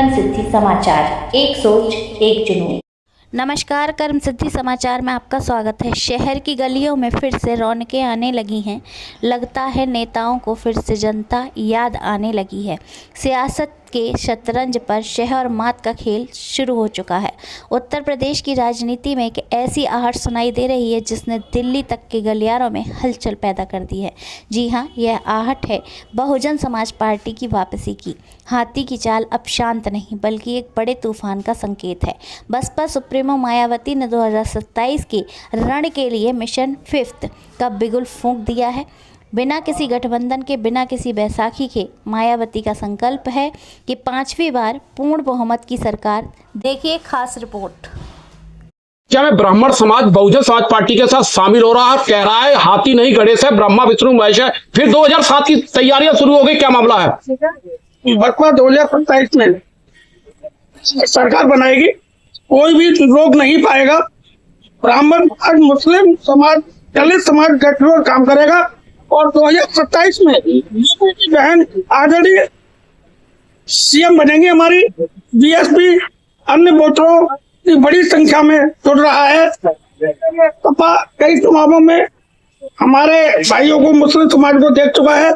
कर्म सिद्धि समाचार, एक सोच एक जुनून। नमस्कार, कर्म सिद्धि समाचार में आपका स्वागत है। शहर की गलियों में फिर से रौनकें आने लगी हैं। लगता है नेताओं को फिर से जनता याद आने लगी है। सियासत के शतरंज पर शहर मात का खेल शुरू हो चुका है। उत्तर प्रदेश की राजनीति में एक ऐसी आहट सुनाई दे रही है जिसने दिल्ली तक के गलियारों में हलचल पैदा कर दी है। जी हाँ, यह आहट है बहुजन समाज पार्टी की वापसी की। हाथी की चाल अब शांत नहीं बल्कि एक बड़े तूफान का संकेत है। बसपा सुप्रीमो मायावती ने 2027 के रण के लिए मिशन 5 का बिगुल फूंक दिया है। बिना किसी गठबंधन के, बिना किसी बैसाखी के मायावती का संकल्प है कि 5वीं बार पूर्ण बहुमत की सरकार। देखिए खास रिपोर्ट। क्या मैं ब्राह्मण समाज बहुजन समाज पार्टी के साथ शामिल हो रहा है? कह रहा है हाथी नहीं गणेश है, ब्रह्मा विष्णु महेश है। फिर 2007 की तैयारियां शुरू हो गई, क्या मामला है? बसपा 2027 में सरकार बनाएगी, कोई भी रोक नहीं पाएगा। ब्राह्मण समाज, मुस्लिम समाज, दलित समाज गठजोड़ काम करेगा और 2027 में की बहन आदरणीय सीएम बनेंगे। हमारी बीएसपी अन्य वोटरों की बड़ी संख्या में जुड़ रहा है। कई चुनावों में हमारे भाइयों को, मुस्लिम समाज को देख चुका है,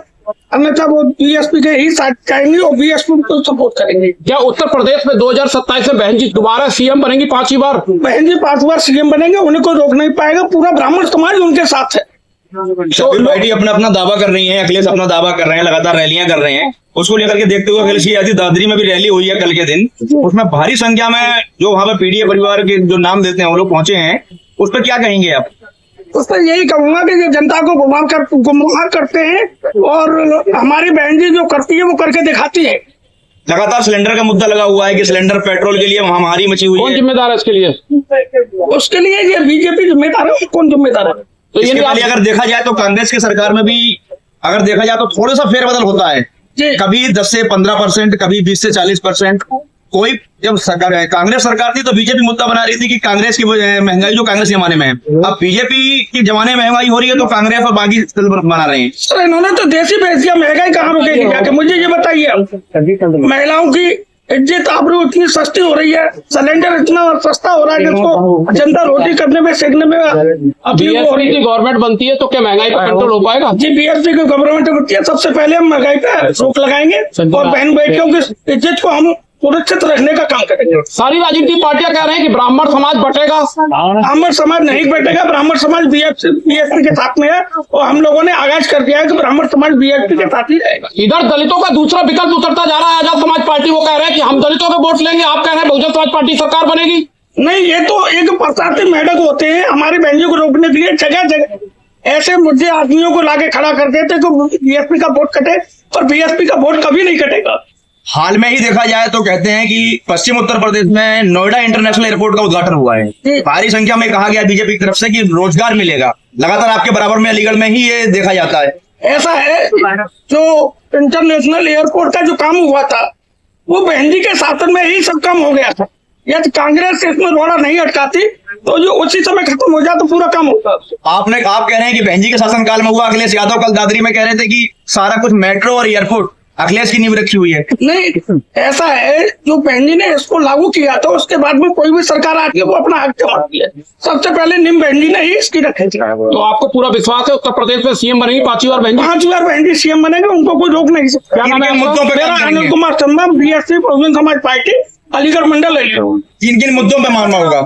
अन्यथा वो बीएसपी के ही साथ जाएंगे और बीएसपी को सपोर्ट करेंगे। क्या उत्तर प्रदेश में 2027 में बहन जी दोबारा सीएम बनेंगी? 5वीं बार बहन जी 5 बार सीएम बनेंगे, उन्हें कोई रोक नहीं पाएगा। पूरा ब्राह्मण समाज उनके साथ है। सभी पार्टी अपना अपना दावा कर रही है, अखिलेश अपना दावा कर रहे हैं, लगातार रैलियां कर रहे हैं। उसको लेकर के देखते हुए अखिलेश यादव दादरी में भी रैली हुई है कल के दिन। उसमें भारी संख्या में जो वहां पर पीडीए परिवार के जो नाम देते हैं वो लोग पहुंचे हैं। उस पर क्या कहेंगे आप? उस पर यही कहूंगा कि जो जनता को गुमराह करते हैं और हमारी बहन जी जो करती है वो करके दिखाती है। लगातार सिलेंडर का मुद्दा लगा हुआ है कि सिलेंडर पेट्रोल के लिए महामारी मची हुई है। कौन जिम्मेदार है इसके लिए? उसके लिए ये बीजेपी जिम्मेदार है। कौन जिम्मेदार है? तो इसके पहले अगर देखा जाए तो कांग्रेस की सरकार में भी अगर देखा जाए तो थोड़ा सा फेरबदल होता है। कभी 10 से 15%, कभी 20 से 40%। कोई जब कांग्रेस सरकार थी तो बीजेपी मुद्दा बना रही थी कि कांग्रेस की महंगाई जो कांग्रेस के जमाने में है, अब बीजेपी के जमाने में महंगाई हो रही है तो कांग्रेस और बाकी बना रहे हैं। सर इन्होंने तो देश ही बेच दिया, महंगाई कहाँ रुकेगी जाके? मुझे ये बताइए, महिलाओं की इज्जत आबरू इतनी सस्ती हो रही है, सिलेंडर इतना सस्ता हो रहा है जिसको जनता रोटी करने में, सेकने में बीएसपी की गवर्नमेंट बनती है तो क्या महंगाई पर कंट्रोल हो पाएगा? जी बीएसपी की गवर्नमेंट बनती है, सबसे पहले हम महंगाई पे रोक लगाएंगे और बहन बेटियों की इज्जत को हम सुरक्षित रखने का काम करेंगे। सारी राजनीतिक पार्टियां कह रहे हैं कि ब्राह्मण समाज बटेगा। ब्राह्मण समाज नहीं बटेगा। ब्राह्मण समाज बीएसपी के साथ में है और हम लोगों ने आगाज कर दिया है कि ब्राह्मण समाज बीएसपी के साथ ही रहेगा। इधर दलितों का दूसरा विकल्प उतरता जा रहा है। आजाद समाज पार्टी वो कह रहे हैं कि हम दलितों के वोट लेंगे, आप कह रहे हैं बहुजन समाज पार्टी सरकार बनेगी। नहीं, ये तो एक प्रशासनिक मेढक होते हैं। हमारी बहनों को रोकने के लिए जगह जगह ऐसे मुद्दे आदमियों को लाके खड़ा कर देते तो बीएसपी का वोट कटे, और बीएसपी का वोट कभी नहीं कटेगा। हाल में ही देखा जाए तो कहते हैं कि पश्चिम उत्तर प्रदेश में नोएडा इंटरनेशनल एयरपोर्ट का उद्घाटन हुआ है। भारी संख्या में कहा गया बीजेपी की तरफ से कि रोजगार मिलेगा। लगातार आपके बराबर में अलीगढ़ में ही ये देखा जाता है। ऐसा है, जो इंटरनेशनल एयरपोर्ट का जो काम हुआ था वो बहन जी के शासन में ही सब काम हो गया था। यदि कांग्रेस इसमें रोड़ा नहीं अटकाती तो जो उसी समय खत्म हो जाए तो पूरा काम होता। आप कह रहे हैं कि बहन जी के शासनकाल में हुआ। अखिलेश यादव कल दादरी में कह रहे थे कि सारा कुछ मेट्रो और एयरपोर्ट अखिलेश की नींव रखी हुई है। नहीं, ऐसा है, जो बहन जी ने इसको लागू किया था उसके बाद में कोई भी सरकार आती है वो अपना हक जमाती है। सबसे पहले नींव बहन जी ने ही इसकी रखी थी। तो आपको पूरा विश्वास है उत्तर प्रदेश में सीएम बनेगी 5वीं बार बहन जी? 5वीं बार बहन जी सीएम बनेंगे, उनको कोई रोक नहीं सकता। मुद्दों पर अनिल कुमार शर्मा, बीएसपी बहुजन समाज पार्टी, अलीगढ़ मंडल। किन किन मुद्दों पर मानना होगा?